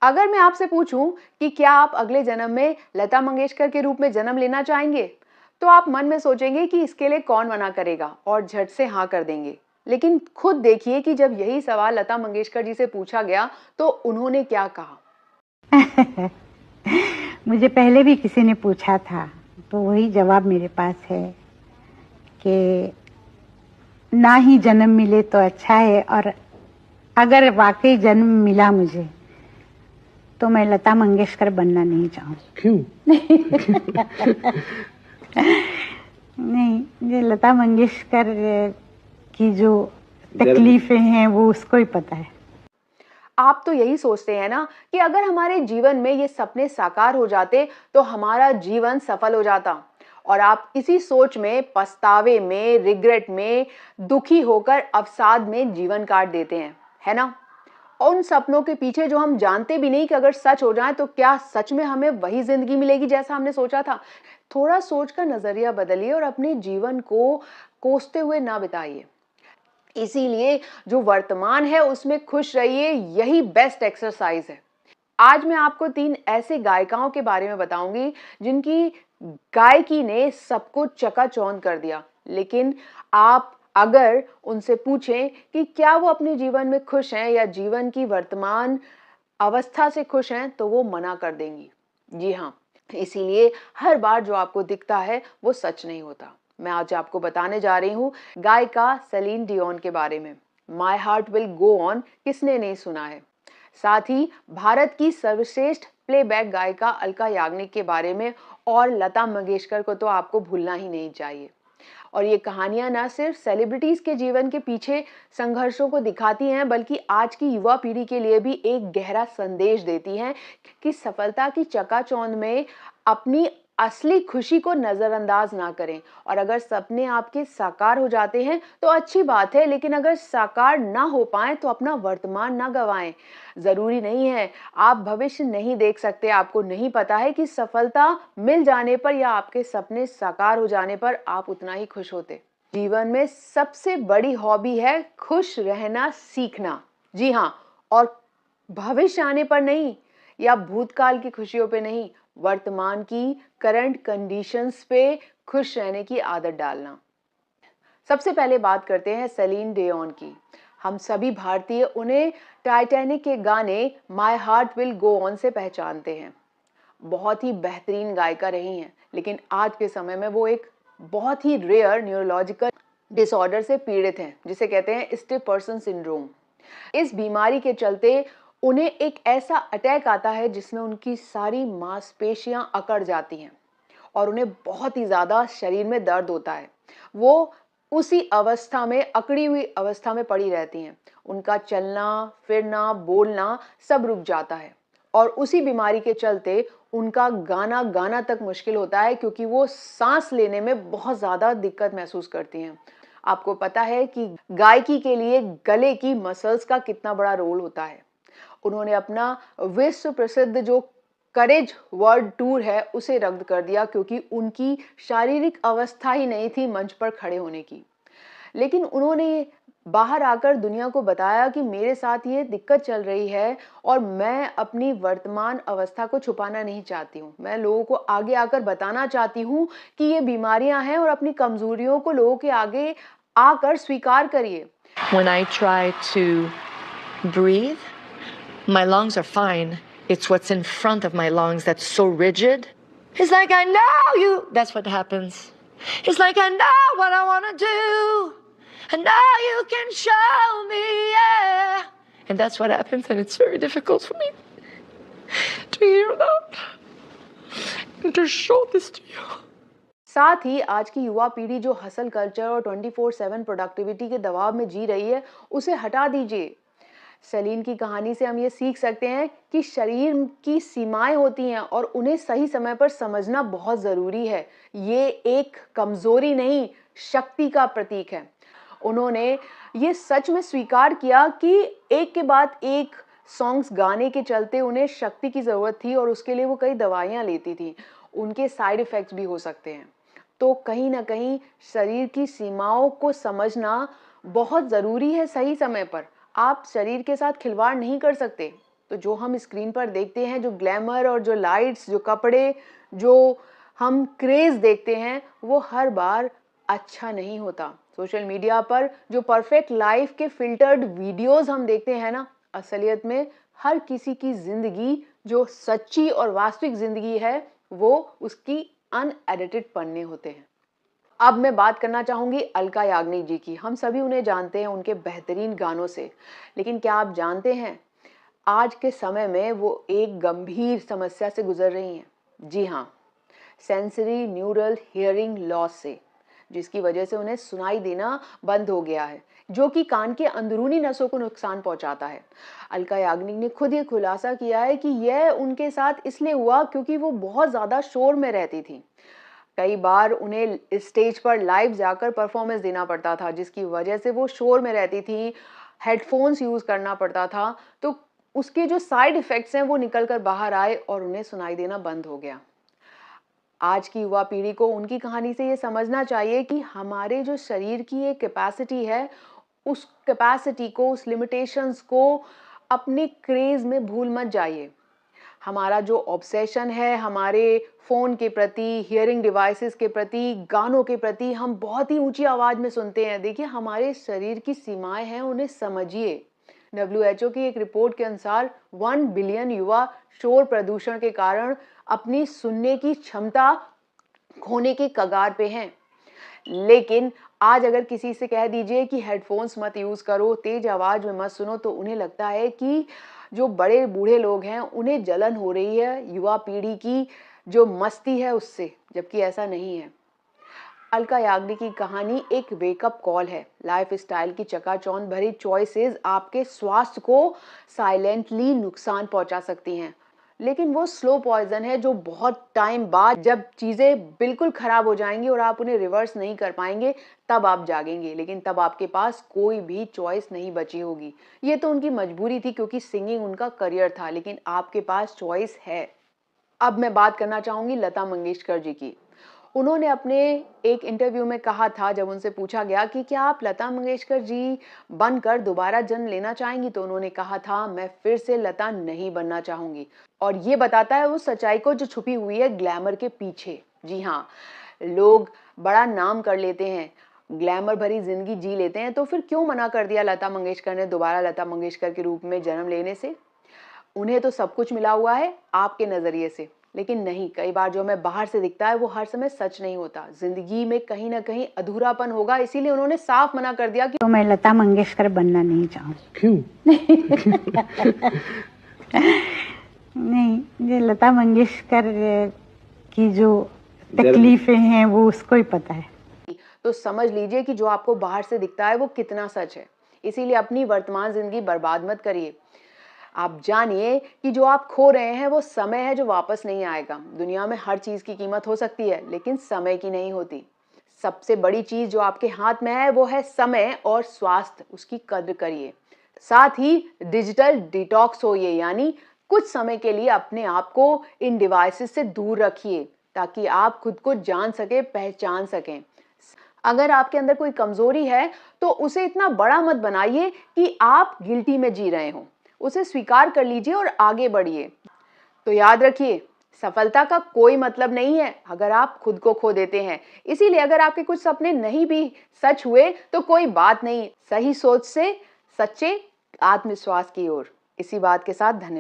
अगर मैं आपसे पूछूं कि क्या आप अगले जन्म में लता मंगेशकर के रूप में जन्म लेना चाहेंगे, तो आप मन में सोचेंगे कि इसके लिए कौन मना करेगा और झट से हाँ कर देंगे। लेकिन खुद देखिए कि जब यही सवाल लता मंगेशकर जी से पूछा गया तो उन्होंने क्या कहा। मुझे पहले भी किसी ने पूछा था, तो वही जवाब मेरे पास है कि ना ही जन्म मिले तो अच्छा है, और अगर वाकई जन्म मिला मुझे तो मैं लता मंगेशकर बनना नहीं चाहूँगी। क्यों? नहीं, ये लता मंगेशकर की जो तकलीफें हैं वो उसको ही पता है। आप तो यही सोचते हैं ना कि अगर हमारे जीवन में ये सपने साकार हो जाते तो हमारा जीवन सफल हो जाता, और आप इसी सोच में, पछतावे में, रिग्रेट में, दुखी होकर अवसाद में जीवन काट देते हैं, है ना? और उन सपनों के पीछे जो हम जानते भी नहीं कि अगर सच हो जाए तो क्या सच में हमें वही जिंदगी मिलेगी जैसा हमने सोचा था। थोड़ा सोच का नजरिया बदलिए और अपने जीवन को कोसते हुए ना बिताइए। इसीलिए जो वर्तमान है उसमें खुश रहिए, यही बेस्ट एक्सरसाइज है। आज मैं आपको 3 ऐसे गायिकाओं के बारे में बताऊंगी जिनकी गायकी ने सबको चकाचौंध कर दिया। लेकिन आप अगर उनसे पूछें कि क्या वो अपने जीवन में खुश हैं या जीवन की वर्तमान अवस्था से खुश हैं, तो वो मना कर देंगी। जी हाँ, इसीलिए हर बार जो आपको दिखता है वो सच नहीं होता। मैं आज आपको बताने जा रही हूँ गायिका सेलिन डियोन के बारे में। My heart will go on किसने नहीं सुना है। साथ ही भारत की सर्वश्रेष्ठ प्लेबैक गायिका अलका याग्निक के बारे में, और लता मंगेशकर को तो आपको भूलना ही नहीं चाहिए। और ये कहानियां ना सिर्फ सेलिब्रिटीज के जीवन के पीछे संघर्षों को दिखाती हैं, बल्कि आज की युवा पीढ़ी के लिए भी एक गहरा संदेश देती हैं कि सफलता की चकाचौंध में अपनी असली खुशी को नजरअंदाज ना करें। और अगर सपने आपके साकार हो जाते हैं तो अच्छी बात है, लेकिन अगर साकार ना हो पाए तो अपना वर्तमान ना गवाएं। जरूरी नहीं है, आप भविष्य नहीं देख सकते, आपको नहीं पता है कि सफलता मिल जाने पर या आपके सपने साकार हो जाने पर आप उतना ही खुश होते। जीवन में सबसे बड़ी हॉबी है खुश रहना सीखना। जी हाँ, और भविष्य आने पर नहीं या भूतकाल की खुशियों पे नहीं, वर्तमान की करंट कंडीशंस पे खुश रहने की आदत डालना। सबसे पहले बात करते हैं सेलिन डियोन की। हम सभी भारतीय उन्हें टाइटैनिक के गाने my heart will go on से पहचानते हैं। बहुत ही बेहतरीन गायिका रही हैं, लेकिन आज के समय में वो एक बहुत ही रेयर न्यूरोलॉजिकल डिसऑर्डर से पीड़ित हैं, जिसे कहते हैं स्टिफ पर्सन सिंड्रोम। इस बीमारी के चलते उन्हें एक ऐसा अटैक आता है जिसमें उनकी सारी मांसपेशियां अकड़ जाती हैं और उन्हें बहुत ही ज्यादा शरीर में दर्द होता है। वो उसी अवस्था में, अकड़ी हुई अवस्था में पड़ी रहती हैं। उनका चलना फिरना बोलना सब रुक जाता है, और उसी बीमारी के चलते उनका गाना गाना तक मुश्किल होता है, क्योंकि वो सांस लेने में बहुत ज्यादा दिक्कत महसूस करती हैं। आपको पता है कि गायकी के लिए गले की मसल्स का कितना बड़ा रोल होता है। उन्होंने अपना विश्व प्रसिद्ध जो करेज वर्ल्ड टूर है उसे रद्द कर दिया, क्योंकि उनकी शारीरिक अवस्था ही नहीं थी मंच पर खड़े होने की। लेकिन उन्होंने बाहर आकर दुनिया को बताया कि मेरे साथ ये दिक्कत चल रही है और मैं अपनी वर्तमान अवस्था को छुपाना नहीं चाहती हूँ। मैं लोगों को आगे आकर बताना चाहती हूँ कि ये बीमारियां हैं, और अपनी कमजोरियों को लोगों के आगे आकर स्वीकार करिए। When I try to breathe, my lungs are fine. It's what's in front of my lungs that's so rigid. It's like I know you. That's what happens. It's like I know what I want to do. And now you can show me, yeah. And that's what happens, and it's very difficult for me to hear that and to show this to you. साथ ही आज की युवा पीढ़ी जो hustle culture और 24/7 productivity के दबाव में जी रही है, उसे हटा दीजिए। सेलिन की कहानी से हम ये सीख सकते हैं कि शरीर की सीमाएं होती हैं और उन्हें सही समय पर समझना बहुत जरूरी है। ये एक कमजोरी नहीं, शक्ति का प्रतीक है। उन्होंने ये सच में स्वीकार किया कि एक के बाद एक सॉन्ग्स गाने के चलते उन्हें शक्ति की जरूरत थी, और उसके लिए वो कई दवाइयां लेती थी। उनके साइड इफेक्ट्स भी हो सकते हैं। तो कहीं ना कहीं शरीर की सीमाओं को समझना बहुत जरूरी है। सही समय पर आप शरीर के साथ खिलवाड़ नहीं कर सकते। तो जो हम स्क्रीन पर देखते हैं, जो ग्लैमर और जो लाइट्स, जो कपड़े, जो हम क्रेज देखते हैं, वो हर बार अच्छा नहीं होता। सोशल मीडिया पर जो परफेक्ट लाइफ के फिल्टर्ड वीडियोस हम देखते हैं ना, असलियत में हर किसी की जिंदगी, जो सच्ची और वास्तविक जिंदगी है, वो उसकी अनएडिटेड पन्ने होते हैं। अब मैं बात करना चाहूंगी अलका याग्निक जी की। हम सभी उन्हें जानते हैं उनके बेहतरीन गानों से, लेकिन क्या आप जानते हैं आज के समय में वो एक गंभीर समस्या से गुजर रही हैं? जी हाँ, सेंसरी न्यूरल हियरिंग लॉस से, जिसकी वजह से उन्हें सुनाई देना बंद हो गया है, जो कि कान के अंदरूनी नसों को नुकसान पहुंचाता है। अलका याग्निक ने खुद ये खुलासा किया है कि यह उनके साथ इसलिए हुआ क्योंकि वो बहुत ज्यादा शोर में रहती थी। कई बार उन्हें स्टेज पर लाइव जाकर परफॉर्मेंस देना पड़ता था, जिसकी वजह से वो शोर में रहती थी, हेडफोन्स यूज करना पड़ता था, तो उसके जो साइड इफेक्ट्स हैं वो निकल कर बाहर आए और उन्हें सुनाई देना बंद हो गया। आज की युवा पीढ़ी को उनकी कहानी से ये समझना चाहिए कि हमारे जो शरीर की एक कैपेसिटी है, उस कैपेसिटी को, उस लिमिटेशंस को अपने क्रेज में भूल मत जाइए। हमारा जो ऑब्सेशन है हमारे फ़ोन के प्रति, हियरिंग डिवाइसेस के प्रति, गानों के प्रति, हम बहुत ही ऊंची आवाज़ में सुनते हैं। देखिए, हमारे शरीर की सीमाएं हैं, उन्हें समझिए। WHO की एक रिपोर्ट के अनुसार 1 बिलियन युवा शोर प्रदूषण के कारण अपनी सुनने की क्षमता खोने के कगार पे हैं। लेकिन आज अगर किसी से कह दीजिए कि हेडफोन्स मत यूज करो, तेज आवाज में मत सुनो, तो उन्हें लगता है कि जो बड़े बूढ़े लोग हैं उन्हें जलन हो रही है युवा पीढ़ी की जो मस्ती है उससे, जबकि ऐसा नहीं है। अलका याग्निक की कहानी एक वेकअप कॉल है। लाइफस्टाइल की चकाचौंध भरी चॉइसेस आपके स्वास्थ्य को साइलेंटली नुकसान पहुंचा सकती हैं, लेकिन वो स्लो पॉइजन है जो बहुत टाइम बाद, जब चीजें बिल्कुल खराब हो जाएंगी और आप उन्हें रिवर्स नहीं कर पाएंगे, तब आप जागेंगे, लेकिन तब आपके पास कोई भी चॉइस नहीं बची होगी। ये तो उनकी मजबूरी थी क्योंकि सिंगिंग उनका करियर था, लेकिन आपके पास चॉइस है। अब मैं बात करना चाहूंगी लता मंगेशकर जी की। उन्होंने अपने एक इंटरव्यू में कहा था, जब उनसे पूछा गया कि क्या आप लता मंगेशकर जी बनकर दोबारा जन्म लेना चाहेंगी, तो उन्होंने कहा था, मैं फिर से लता नहीं बनना चाहूंगी। और ये बताता है उस सच्चाई को जो छुपी हुई है ग्लैमर के पीछे। जी हाँ, लोग बड़ा नाम कर लेते हैं, ग्लैमर भरी जिंदगी जी लेते हैं, तो फिर क्यों मना कर दिया लता मंगेशकर ने दोबारा लता मंगेशकर के रूप में जन्म लेने से? उन्हें तो सब कुछ मिला हुआ है आपके नजरिए से, लेकिन नहीं, कई बार जो हमें बाहर से दिखता है वो हर समय सच नहीं होता। जिंदगी में कहीं ना कहीं अधूरापन होगा, इसीलिए उन्होंने साफ मना कर दिया कि तो मैं लता मंगेशकर बनना नहीं चाहूँगी। क्यों? नहीं, ये लता मंगेशकर की जो तकलीफें हैं वो उसको ही पता है। तो समझ लीजिए कि जो आपको बाहर से दिखता है वो कितना सच है। इसीलिए अपनी वर्तमान जिंदगी बर्बाद मत करिए। आप जानिए कि जो आप खो रहे हैं वो समय है जो वापस नहीं आएगा। दुनिया में हर चीज की कीमत हो सकती है, लेकिन समय की नहीं होती। सबसे बड़ी चीज जो आपके हाथ में है वो है समय और स्वास्थ्य, उसकी कद्र करिए। साथ ही डिजिटल डिटॉक्स होइए, यानी कुछ समय के लिए अपने आप को इन डिवाइसेस से दूर रखिए, ताकि आप खुद को जान सके, पहचान सकें। अगर आपके अंदर कोई कमजोरी है तो उसे इतना बड़ा मत बनाइए कि आप गिल्टी में जी रहे हो। उसे स्वीकार कर लीजिए और आगे बढ़िए। तो याद रखिए, सफलता का कोई मतलब नहीं है अगर आप खुद को खो देते हैं। इसीलिए अगर आपके कुछ सपने नहीं भी सच हुए तो कोई बात नहीं, सही सोच से सच्चे आत्मविश्वास की ओर। इसी बात के साथ धन्यवाद।